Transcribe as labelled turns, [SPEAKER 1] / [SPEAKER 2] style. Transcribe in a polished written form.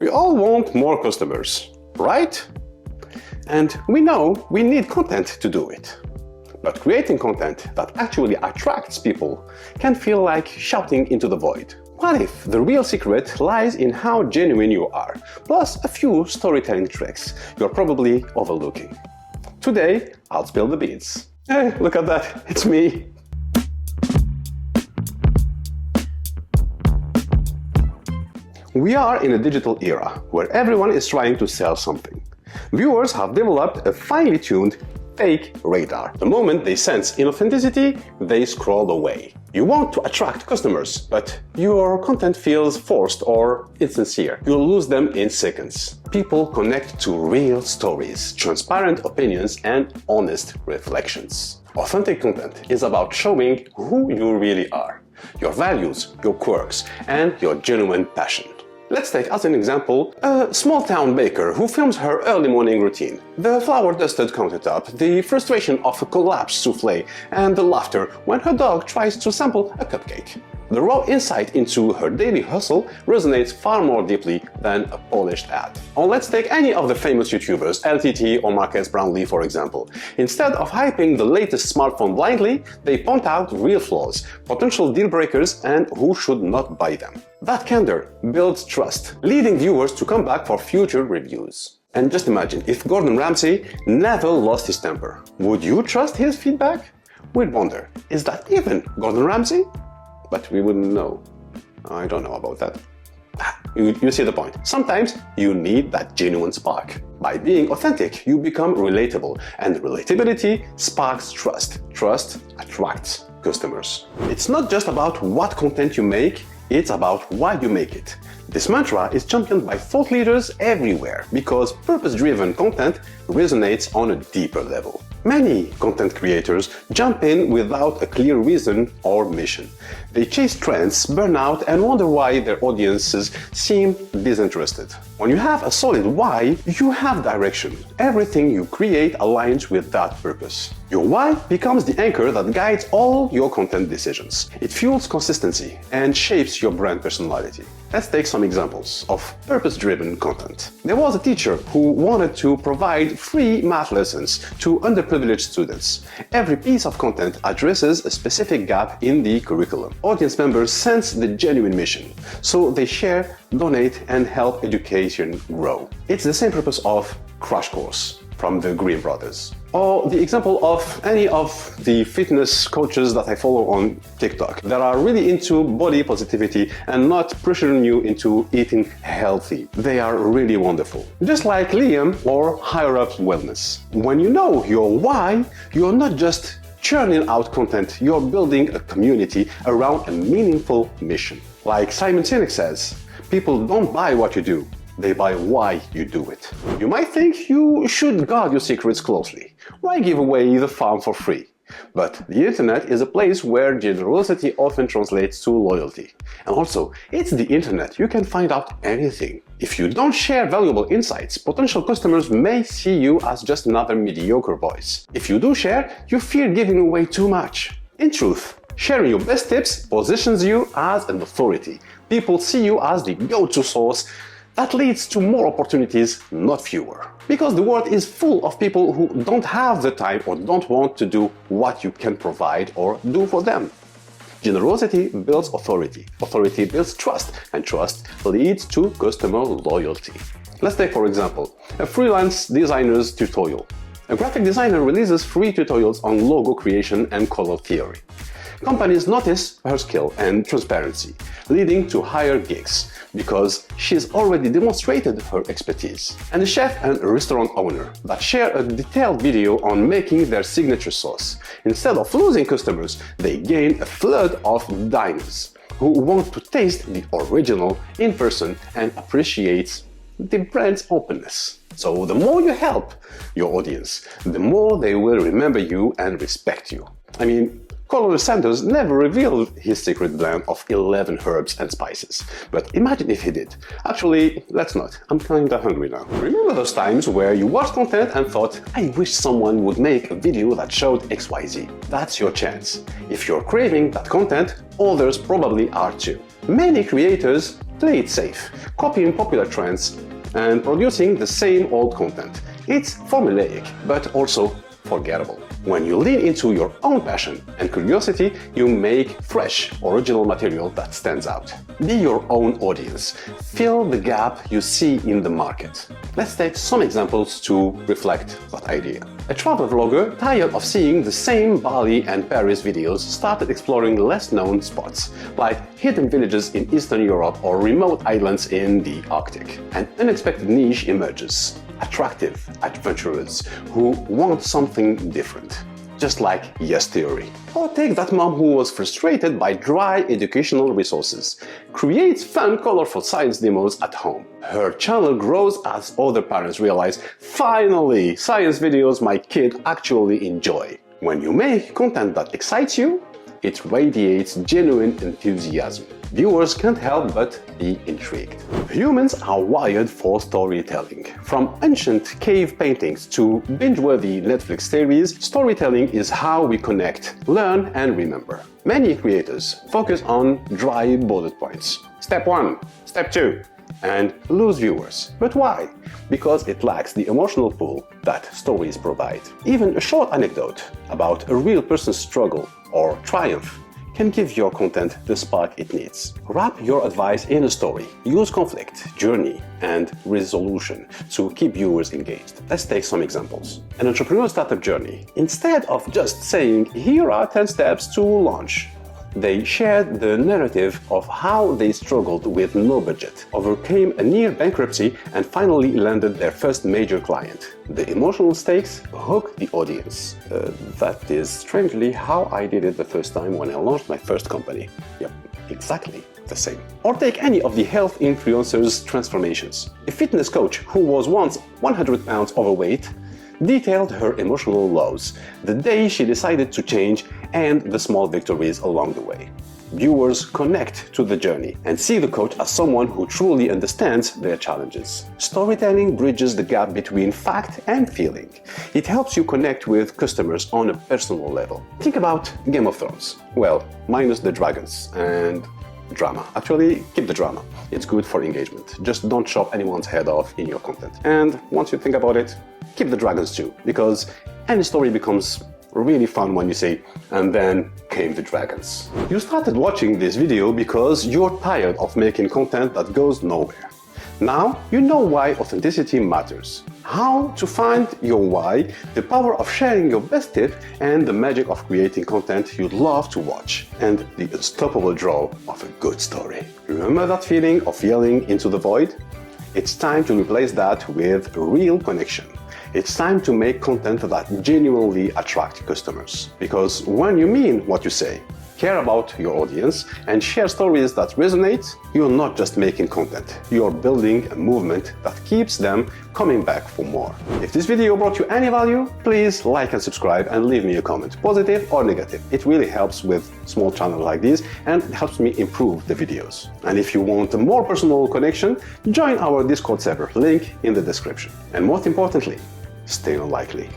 [SPEAKER 1] We all want more customers, right? And we know we need content to do it. But creating content that actually attracts people can feel like shouting into the void. What if the real secret lies in how genuine you are, plus a few storytelling tricks you're probably overlooking? Today, I'll spill the beans. Hey, look at that, it's me. We are in a digital era where everyone is trying to sell something. Viewers have developed a finely tuned fake radar. The moment they sense inauthenticity, they scroll away. You want to attract customers, but your content feels forced or insincere. You'll lose them in seconds. People connect to real stories, transparent opinions, and honest reflections. Authentic content is about showing who you really are, your values, your quirks, and your genuine passion. Let's take as an example a small-town baker who films her early morning routine. The flour-dusted countertop, the frustration of a collapsed soufflé, and the laughter when her dog tries to sample a cupcake. The raw insight into her daily hustle resonates far more deeply than a polished ad. Or let's take any of the famous YouTubers, LTT or Marques Brownlee for example. Instead of hyping the latest smartphone blindly, they point out real flaws, potential deal breakers, and who should not buy them. That candor builds trust, leading viewers to come back for future reviews. And just imagine if Gordon Ramsay never lost his temper. Would you trust his feedback? We'd wonder, is that even Gordon Ramsay? But we wouldn't know. I don't know about that. You see the point. Sometimes you need that genuine spark. By being authentic, you become relatable, and relatability sparks trust. Trust attracts customers. It's not just about what content you make, it's about why you make it. This mantra is championed by thought leaders everywhere because purpose-driven content resonates on a deeper level. Many content creators jump in without a clear reason or mission. They chase trends, burn out, and wonder why their audiences seem disinterested. When you have a solid why, you have direction. Everything you create aligns with that purpose. Your why becomes the anchor that guides all your content decisions. It fuels consistency and shapes your brand personality. Let's take some examples of purpose-driven content. There was a teacher who wanted to provide free math lessons to underprivileged students. Every piece of content addresses a specific gap in the curriculum. Audience members sense the genuine mission, so they share, donate, and help education grow. It's the same purpose of Crash Course from the Green Brothers. Or the example of any of the fitness coaches that I follow on TikTok that are really into body positivity and not pressuring you into eating healthy. They are really wonderful. Just like Liam or Higher Up Wellness. When you know your why, you're not just churning out content, you're building a community around a meaningful mission. Like Simon Sinek says, people don't buy what you do, they buy why you do it. You might think you should guard your secrets closely. Why give away the farm for free? But the internet is a place where generosity often translates to loyalty. And also, it's the internet, you can find out anything. If you don't share valuable insights, potential customers may see you as just another mediocre voice. If you do share, you fear giving away too much. In truth, sharing your best tips positions you as an authority. People see you as the go-to source. That leads to more opportunities, not fewer. Because the world is full of people who don't have the time or don't want to do what you can provide or do for them. Generosity builds authority. Authority builds trust, and trust leads to customer loyalty. Let's take, for example, a freelance designer's tutorial. A graphic designer releases free tutorials on logo creation and color theory. Companies notice her skill and transparency, leading to higher gigs, because she's already demonstrated her expertise. And the chef and restaurant owner that share a detailed video on making their signature sauce. Instead of losing customers, they gain a flood of diners who want to taste the original in person and appreciate the brand's openness. So the more you help your audience, the more they will remember you and respect you. I mean, Colonel Sanders never revealed his secret blend of 11 herbs and spices. But imagine if he did. Actually, let's not. I'm kinda hungry now. Remember those times where you watched content and thought, I wish someone would make a video that showed XYZ. That's your chance. If you're craving that content, others probably are too. Many creators play it safe, copying popular trends and producing the same old content. It's formulaic, but also forgettable. When you lean into your own passion and curiosity, you make fresh, original material that stands out. Be your own audience. Fill the gap you see in the market. Let's take some examples to reflect that idea. A travel vlogger, tired of seeing the same Bali and Paris videos, started exploring less-known spots, like hidden villages in Eastern Europe or remote islands in the Arctic. An unexpected niche emerges. Attractive adventurers who want something different, just like Yes Theory. Or take that mom who was frustrated by dry educational resources, creates fun, colorful science demos at home. Her channel grows as other parents realize, finally, science videos my kid actually enjoy. When you make content that excites you, it radiates genuine enthusiasm. Viewers can't help but be intrigued. Humans are wired for storytelling. From ancient cave paintings to binge-worthy Netflix series, storytelling is how we connect, learn, and remember. Many creators focus on dry bullet points. Step 1, Step 2, and lose viewers. But why? Because it lacks the emotional pull that stories provide. Even a short anecdote about a real person's struggle or triumph can give your content the spark it needs. Wrap your advice in a story. Use conflict, journey, and resolution to keep viewers engaged. Let's take some examples. An entrepreneur startup journey. Instead of just saying, here are 10 steps to launch, they shared the narrative of how they struggled with no budget, overcame a near bankruptcy, and finally landed their first major client. The emotional stakes hook the audience. That is strangely how I did it the first time when I launched my first company. Yep, exactly the same. Or take any of the health influencers' transformations. A fitness coach who was once 100 pounds overweight detailed her emotional lows, the day she decided to change, and the small victories along the way. Viewers connect to the journey and see the coach as someone who truly understands their challenges. Storytelling bridges the gap between fact and feeling. It helps you connect with customers on a personal level. Think about Game of Thrones. Well, minus the dragons and drama. Actually, keep the drama. It's good for engagement. Just don't chop anyone's head off in your content. And once you think about it, keep the dragons too, because any story becomes really fun when you say, and then came the dragons. You started watching this video because you're tired of making content that goes nowhere. Now you know why authenticity matters. How to find your why, the power of sharing your best tip, and the magic of creating content you'd love to watch, and the unstoppable draw of a good story. Remember that feeling of yelling into the void? It's time to replace that with a real connection. It's time to make content that genuinely attracts customers. Because when you mean what you say, care about your audience, and share stories that resonate, you're not just making content, you're building a movement that keeps them coming back for more. If this video brought you any value, please like and subscribe and leave me a comment, positive or negative. It really helps with small channels like this and it helps me improve the videos. And if you want a more personal connection, join our Discord server, link in the description. And most importantly, stay unlikely.